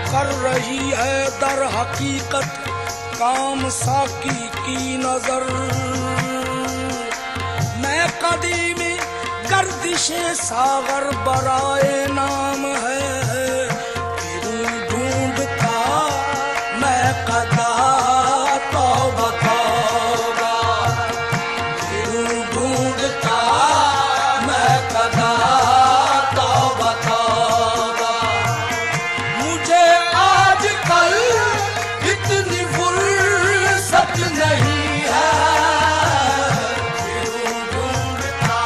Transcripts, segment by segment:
कर रही है दर हकीकत काम साकी की नजर। मैं कदीमी गर्दिशे सागर बराए नाम है, ढूंढता मैं कदा तौबा तौबा, ढूंढता मैं कदा तौबा तौबा। मुझे आजकल इतनी फुर्सत नहीं है, ढूंढता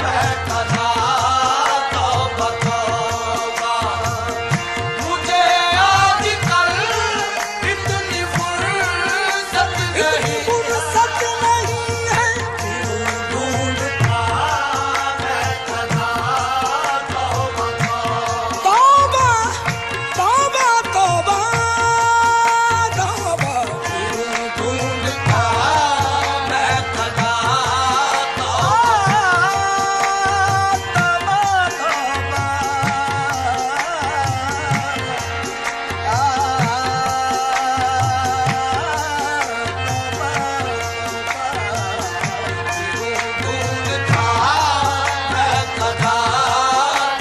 मैं कदा तौबा तौबा। मुझे आजकल इतनी फुर्सत नहीं है, ढूंढता मैं कदा तौबा तौबा, तौबा तौबा तौबा, ढूंढता मैं कदा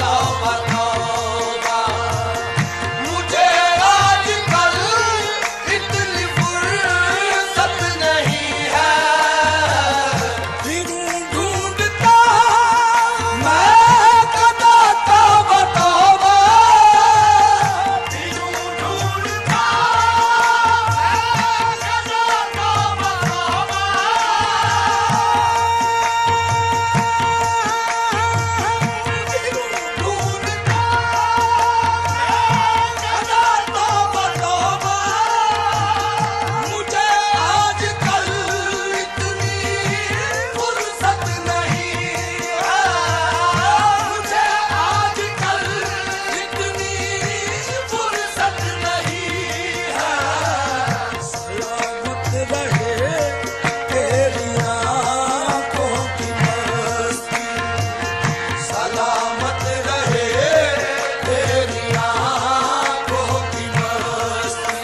तौबा तौबा। मुझे आजकल इतनी फुर्सत नहीं है, ढूंढता मैं कदा तौबा तौबा, ढूंढता मैं कदा तौबा तौबा। ढूंढता कदा तौबा तौबा। मुझे आजकल इतनी फुर्सत नहीं है, मुझे आजकल इतनी फुर्सत नहीं है। सलामत रहे तेरी आँखों की मस्ती, सलामत रहे तेरी आँखों की मस्ती।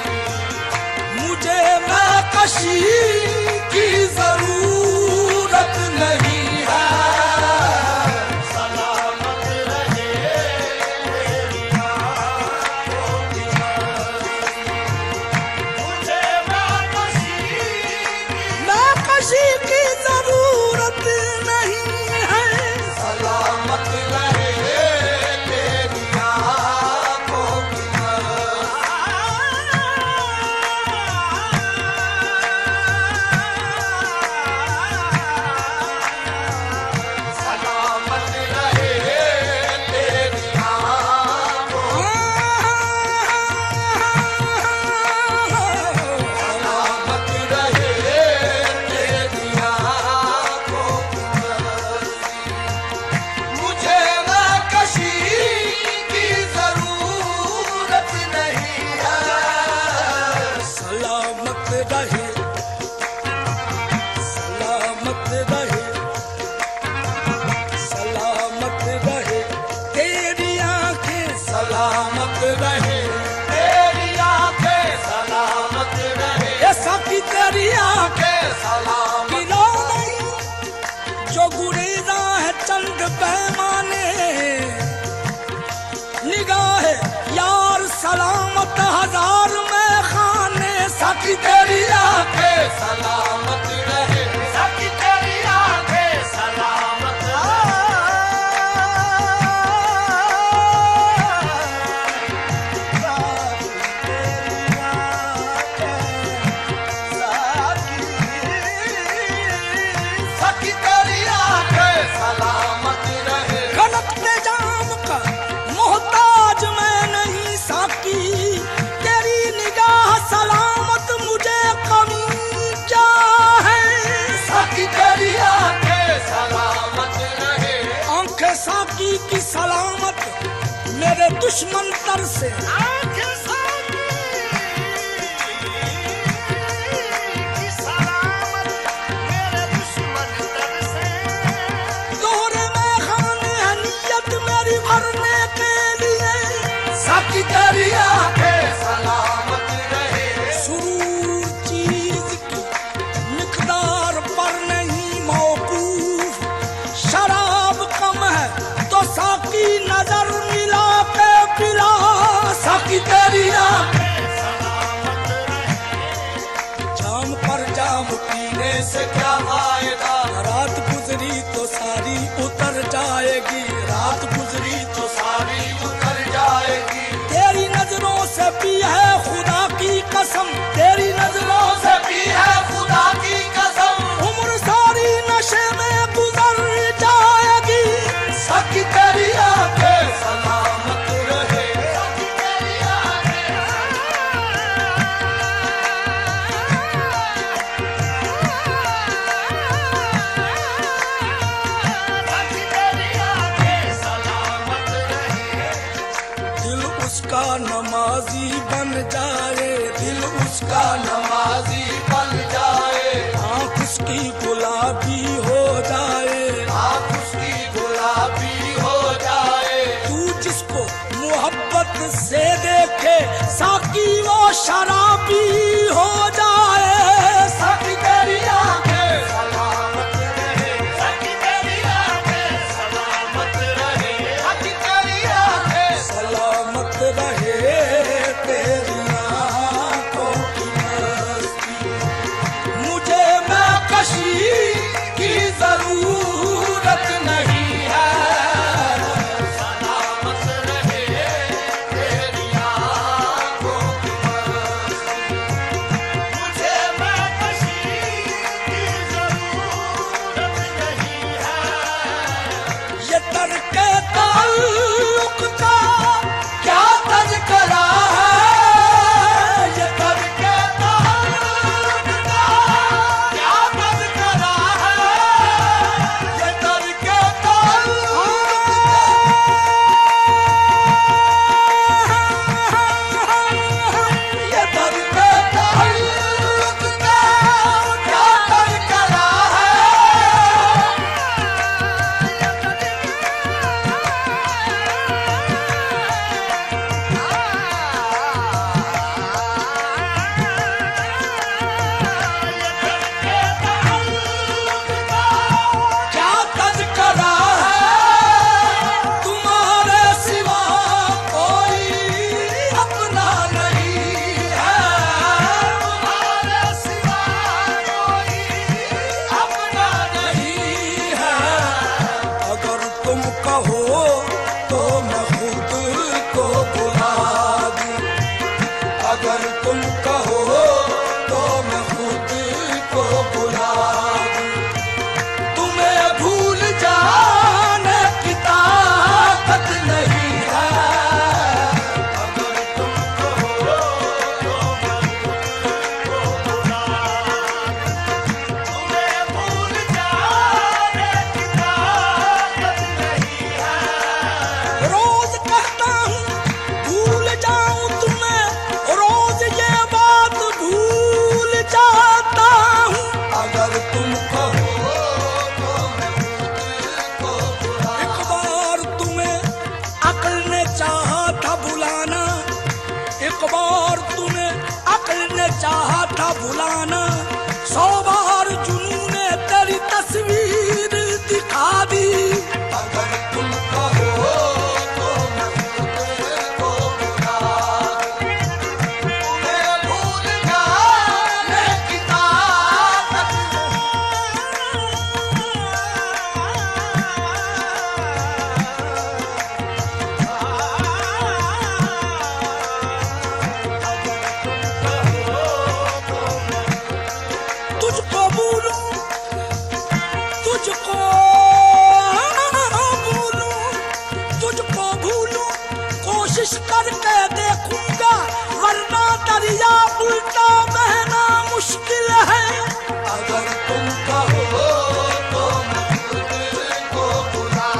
मुझे महकशी की जरूरत नहीं है, सलामत रहे तेरी आँखों की मस्ती। मुझे महकशी की जरूरत नहीं है, सलामत रहे तेरी आँखों की सलामत रहे तेरी आँखों सलामत रहे तेरी आँखों की मस्ती। मुझे महकशी की जरूरत नहीं है, सलामत रहे, सलामत रहे, सलामत रहे तेरी आँखें, सलामत रहे तेरी आँखें, सलामत रहे ये साकी तेरी आँखें, सलामत गिरो नहीं जो गुरेजा है चंद पैमाने। निगाह यार सलामत हजार में खाने, साकी तेरी आँखें, सलामत रहे, साकी तेरी आँखें, सलामत साकी तेरी आँखें, सलामत रहे। गलत निजाम का मोहताज मैं नहीं साकी, तेरी निगाह सलामत मुझे कमी क्या है, साकी तेरी आँखें, सलामत रहे। आँखें साकी की सलामत मेरे दुश्मन तर से, आँखें साकी की सलामत मेरे दुश्मन तर से। दोहरे में खाने है नियत मेरी भरने के लिए, साकी तेरी आंखें सलामत रहे। सुरूर चीज की मिकदार पर नहीं मौकूफ, शराब कम है तो साकी नजर मिला के पिला। साकी तेरी आंखें सलामत रहे। जाम पर जाम पीने से क्या फायदा, रात गुजरी तो सारी उतर जाएगी, रात गुजरी तो सारी उतर जाएगी। तेरी नजरों से भी है खुदा की कसम, तेरी नजरों से भी है खुदा की कसम, उम्र सारी नशे में गुजर जाएगी। साकी तेरी आंखें सलामत रहे। साकी तेरी आंखें सलामत रहे। दिल उसका नमाजी बन जाए, दिल उसका नमाजी बन जाए। आँख उसकी गुलाबी हो जाए, आँख उसकी गुलाबी हो जाए। तू जिसको मोहब्बत से देखे साकी वो शराबी हो जाए। साकी तेरी आंखें सलामत रहे। साकी तेरी आंखें सलामत रहे। साकी तेरी आंखें सलामत रहे। तेरी आंखों की मस्ती, मुझे मैं कशी की जरूरत नहीं है। सलामत रहे तेरी आंखों की मस्ती, मुझे मैं कशी की जरूरत नहीं है। ये तर्के ताल्लुक का क्या तज़किरा है, ये तर्के ताल्लुक का क्या तज़किरा है, ये तर्के ताल्लुक ये तर्के ताल्लुक का क्या तज़किरा है। क्या तज़किरा है, तुम्हारे सिवा कोई अपना नहीं है। तुम्हारे सिवा कोई अपना नहीं है। अगर तुम कहो तो मैं खुद को बुला दूं, अगर तुम कहो तो मैं खुद को बुला दूं। तुम्हें भूल जाने की ताकत नहीं है। अगर तुम कहो तो मैं खुद को बुला दूं। तुम्हें भूल जाने की ताकत नहीं है। रोज कहता हूँ भूल जाऊं तुम्हें, रोज ये बात भूल जाता हूँ। अगर तुम कहो तो मैं खुद को बुला। एक बार तुम्हें अक्ल ने चाहा था बुलाना, एक बार तुम्हें अक्ल ने चाहा था बुलाना। 100 बार जुनून ने तेरी तस्वीर दिखा दी। अगर तुम कहो तो मैं खुद को बुला दूं। तुम्हें भूल जाने की ताकत तुझको भूलूं, तुझको भूलूं, तुझको भूलूं कोशिश करके देखूंगा, वरना दरिया उल्टा बहना मुश्किल है। अगर तुम कहो तो मैं खुद को बुला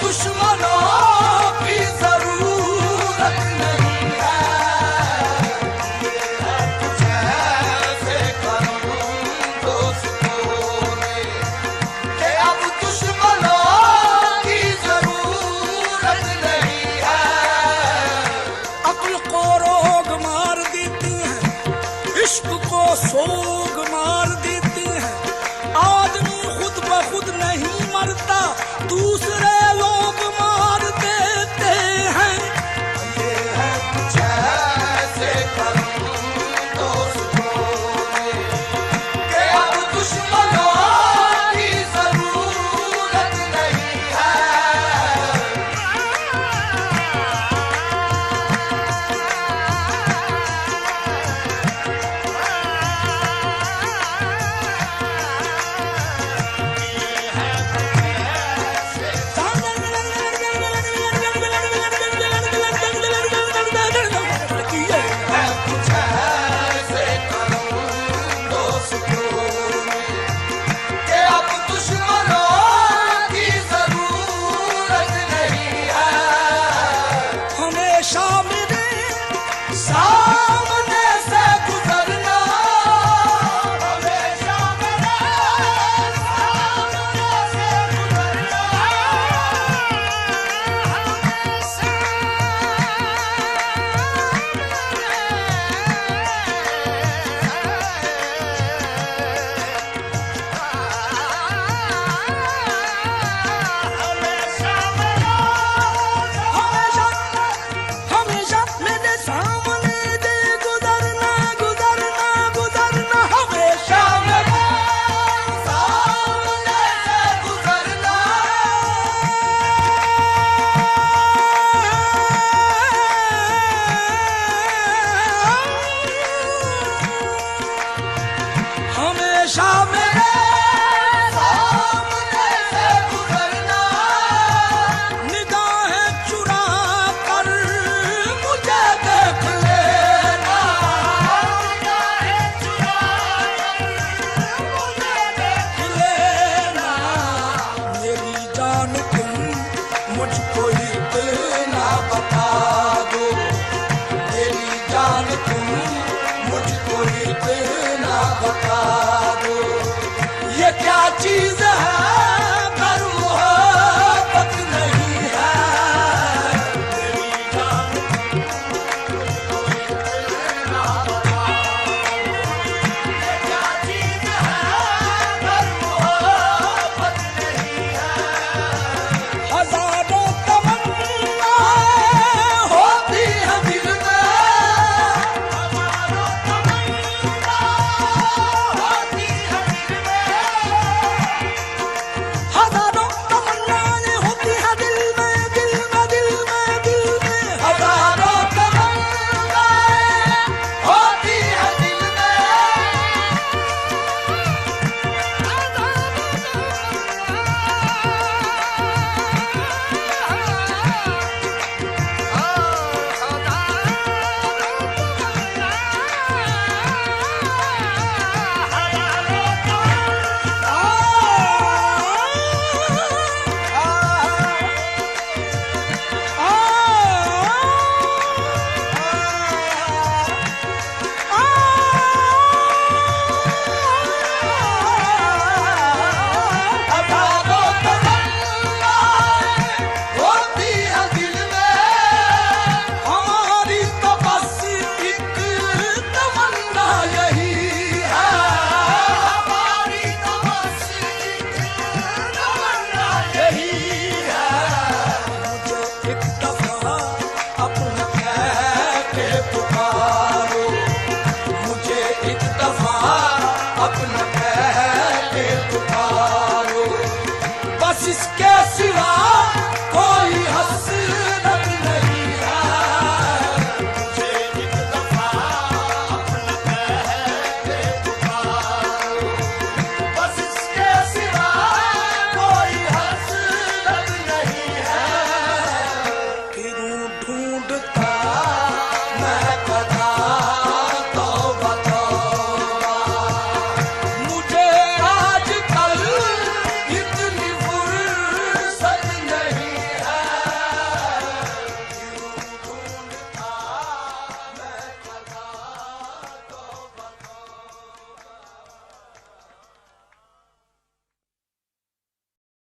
दुश्मनों की जरूरत नहीं है, जैसे करूं दोस्तों में कि अब दुश्मनों की जरूरत नहीं है। अक्ल को रोग मार देती है, इश्क को सोग मार देती है। आदमी खुद ब खुद नहीं मरता, दूसरे लोग मार देते हैं। ये है कुछ ऐसे करूं दोस्तों में कि अब दुश्मनों की जरूरत नहीं है। सामने से गुजरना, हमेशा मेरे सामने से गुजरना, हमेशा मेरे सामने से गुजरना, गुजरना, गुजरना, हमेशा मेरे सामने से गुजरना। हमेशा मेरे सामने से गुजरना, निगाहें चुरा कर मुझे देख लेना, निगाहें चुरा कर मुझे देख लेना। मेरी जान तुम मुझको इतना बता दो, मेरी जान तुम मुझको इतना बता दो, ये क्या चीज है अगर मोहब्बत नहीं है। मेरी जान तुमको इतना बता दो, ये क्या चीज है अगर मोहब्बत नहीं है। हजारों तमन्नाएं होती हैं दिल में, हजारों तमन्नाएं होती हैं दिल में, हजारों तमन्नाएं होती हैं दिल में, दिल में, दिल में, दिल में, हजारों तमन्नाएं होती हैं दिल में। इसके सिवा